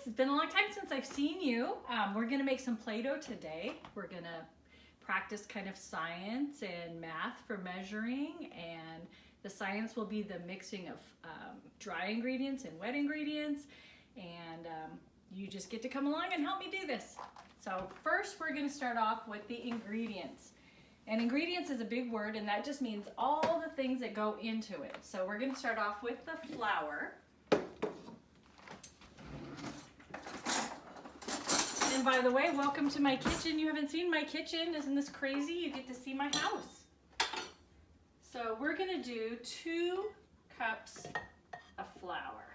It's been a long time since I've seen you. We're gonna make some Play-Doh today. We're gonna practice kind of science and math for measuring, and the science will be the mixing of dry ingredients and wet ingredients, and you just get to come along and help me do this. So first we're gonna start off with the ingredients. And ingredients is a big word, and that just means all the things that go into it. So we're gonna start off with the flour. And by the way, welcome to my kitchen. You haven't seen my kitchen. Isn't this crazy? You get to see my house. So we're gonna do 2 cups of flour.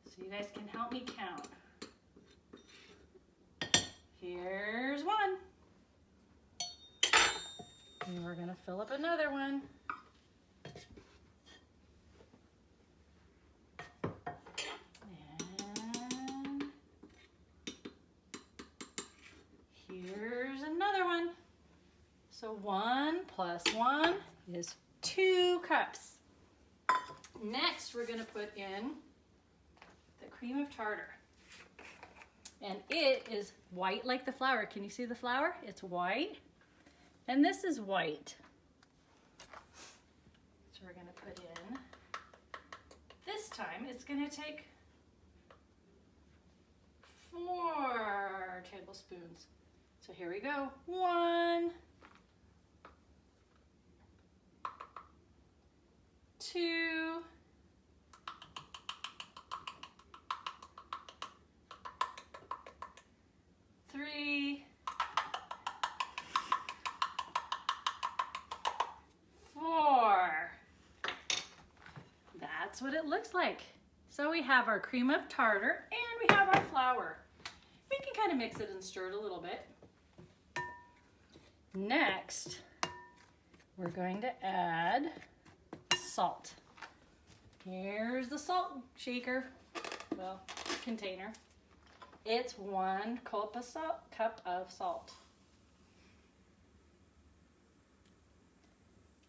So you guys can help me count. Here's 1. And we're gonna fill up another one. Here's another one. So 1 plus 1 is 2 cups. Next, we're going to put in the cream of tartar. And it is white like the flour. Can you see the flour? It's white. And this is white. So we're going to put in, this time it's going to take 4 tablespoons. So here we go. 1, 2, 3, 4. That's what it looks like. So we have our cream of tartar and we have our flour. We can kind of mix it and stir it a little bit. Next, we're going to add salt. Here's the salt shaker, well, container. It's 1 cup of salt.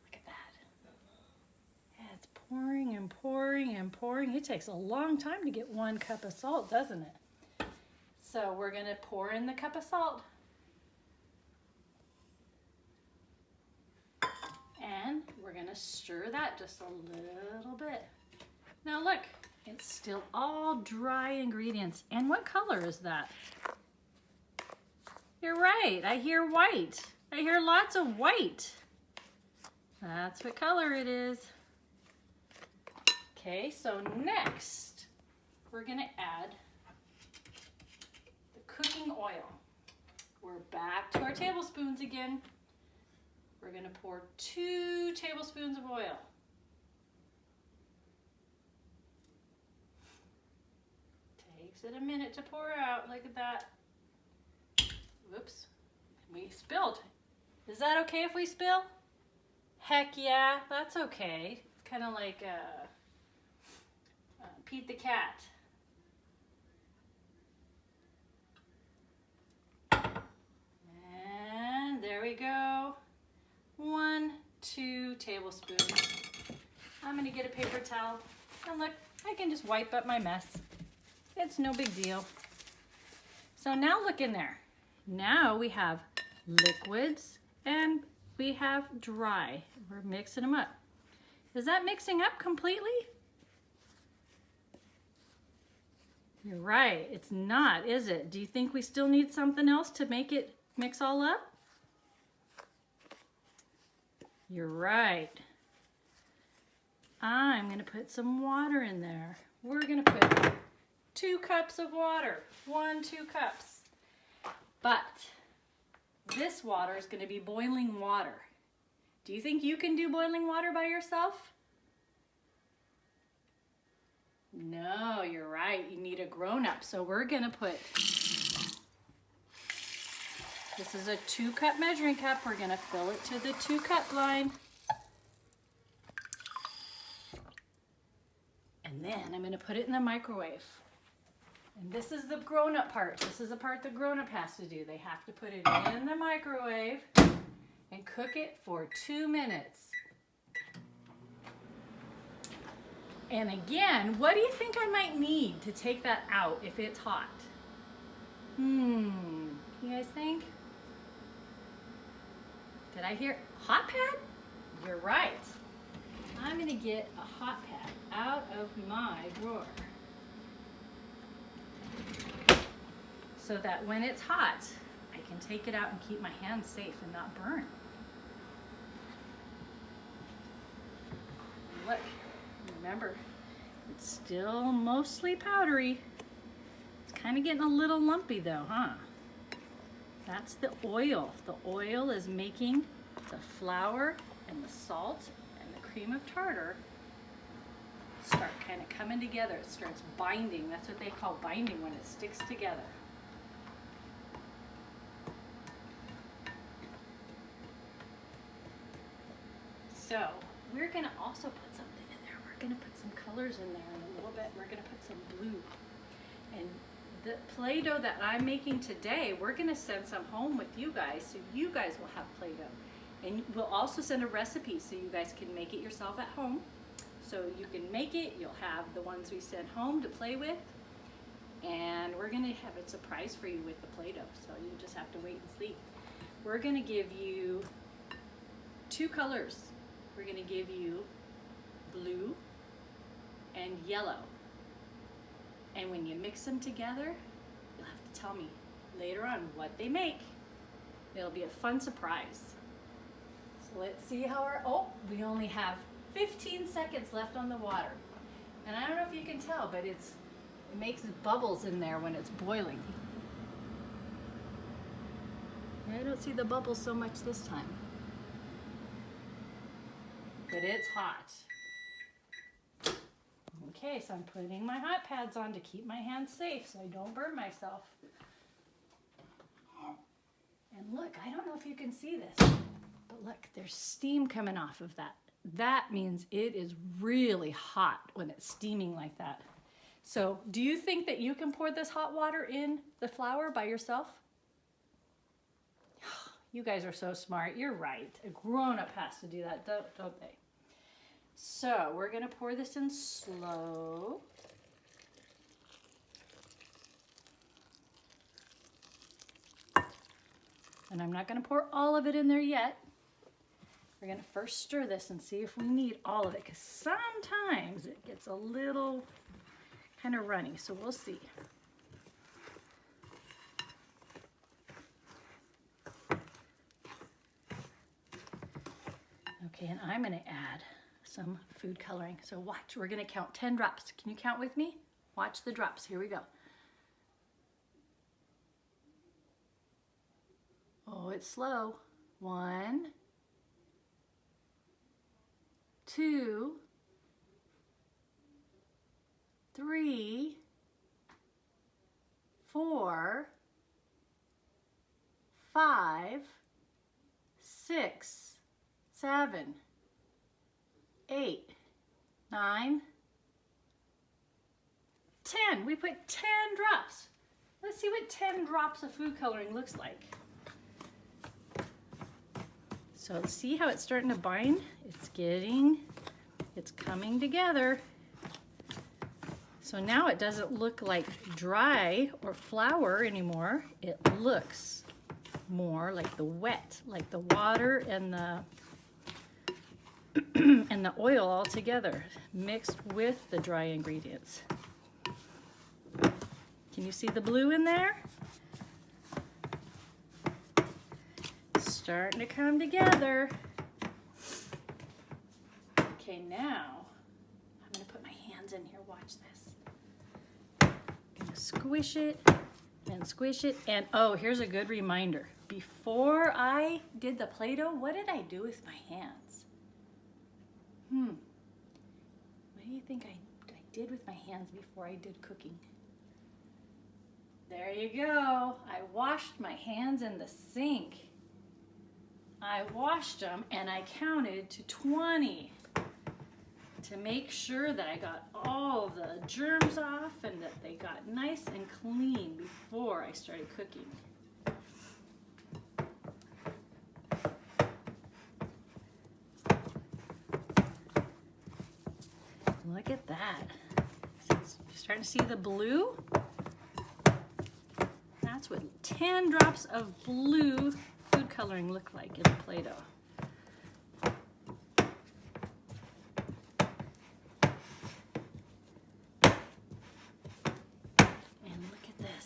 Look at that. Yeah, it's pouring and pouring and pouring. It takes a long time to get 1 cup of salt, doesn't it? So we're going to pour in the cup of salt. And we're gonna stir that just a little bit. Now look, it's still all dry ingredients. And what color is that? You're right, I hear white. I hear lots of white. That's what color it is. Okay, so next, we're gonna add the cooking oil. We're back to our tablespoons again. We're going to pour 2 tablespoons of oil. Takes it a minute to pour out. Look at that. Whoops. We spilled. Is that okay if we spill? Heck yeah, that's okay. It's kind of like Pete the cat. And there we go. 1, 2 tablespoons. I'm gonna get a paper towel, and look, I can just wipe up my mess. It's no big deal. So now look in there. Now we have liquids and we have dry. We're mixing them up. Is that mixing up completely? You're right, it's not, is it? Do you think we still need something else to make it mix all up? You're right. I'm going to put some water in there. We're going to put 2 cups of water. 1, 2 cups. But this water is going to be boiling water. Do you think you can do boiling water by yourself? No, you're right. You need a grown-up. So we're going to put, this is a 2-cup measuring cup. We're going to fill it to the 2-cup line. And then I'm going to put it in the microwave. And this is the grown-up part. This is the part the grown-up has to do. They have to put it in the microwave and cook it for 2 minutes. And again, what do you think I might need to take that out if it's hot? You guys think? Did I hear hot pad? You're right. I'm gonna get a hot pad out of my drawer so that when it's hot, I can take it out and keep my hands safe and not burn. Look, remember, it's still mostly powdery. It's kind of getting a little lumpy though, huh? That's the oil. The oil is making the flour and the salt and the cream of tartar start kind of coming together. It starts binding. That's what they call binding, when it sticks together. So we're gonna also put something in there. We're gonna put some colors in there in a little bit. We're gonna put some blue. And the Play-Doh that I'm making today, we're gonna send some home with you guys, so you guys will have Play-Doh. And we'll also send a recipe so you guys can make it yourself at home. So you can make it, you'll have the ones we send home to play with, and we're gonna have a surprise for you with the Play-Doh, so you just have to wait and see. We're gonna give you 2 colors. We're gonna give you blue and yellow. And when you mix them together, you'll have to tell me later on what they make. It'll be a fun surprise. So let's see how we only have 15 seconds left on the water. And I don't know if you can tell, but it makes bubbles in there when it's boiling. I don't see the bubbles so much this time. But it's hot. Okay, so I'm putting my hot pads on to keep my hands safe so I don't burn myself. And look, I don't know if you can see this, but look, there's steam coming off of that. That means it is really hot when it's steaming like that. So do you think that you can pour this hot water in the flour by yourself? You guys are so smart. You're right. A grown-up has to do that, don't they? So we're gonna pour this in slow. And I'm not gonna pour all of it in there yet. We're gonna first stir this and see if we need all of it, because sometimes it gets a little kind of runny, so we'll see. Okay, and I'm gonna add some food coloring. So watch, we're gonna count 10 drops. Can you count with me? Watch the drops, here we go. Oh, it's slow. 1, 2, 3, 4, 5, 6, 7, 8, 9, 10. We put 10 drops. Let's see what 10 drops of food coloring looks like. So see how it's starting to bind? It's coming together. So now it doesn't look like dry or flour anymore. It looks more like the wet, like the water and the and the oil all together, mixed with the dry ingredients. Can you see the blue in there? Starting to come together. Okay, now I'm gonna put my hands in here, watch this. Gonna squish it and squish it, and oh, here's a good reminder. Before I did the Play-Doh, what did I do with my hands? What do you think I did with my hands before I did cooking? There you go. I washed my hands in the sink. I washed them and I counted to 20 to make sure that I got all the germs off and that they got nice and clean before I started cooking. Look at that. You're starting to see the blue? That's what 10 drops of blue food coloring look like in Play-Doh. And look at this.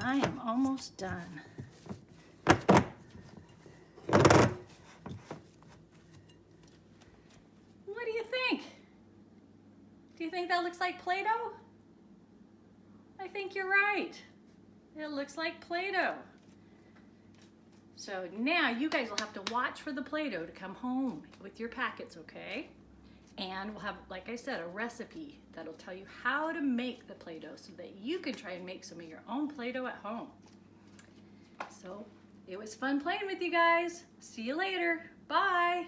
I am almost done. What do you think? Do you think that looks like Play-Doh? I think you're right. It looks like Play-Doh. So now you guys will have to watch for the Play-Doh to come home with your packets, okay? And we'll have, like I said, a recipe that'll tell you how to make the Play-Doh so that you can try and make some of your own Play-Doh at home. So it was fun playing with you guys. See you later. Bye.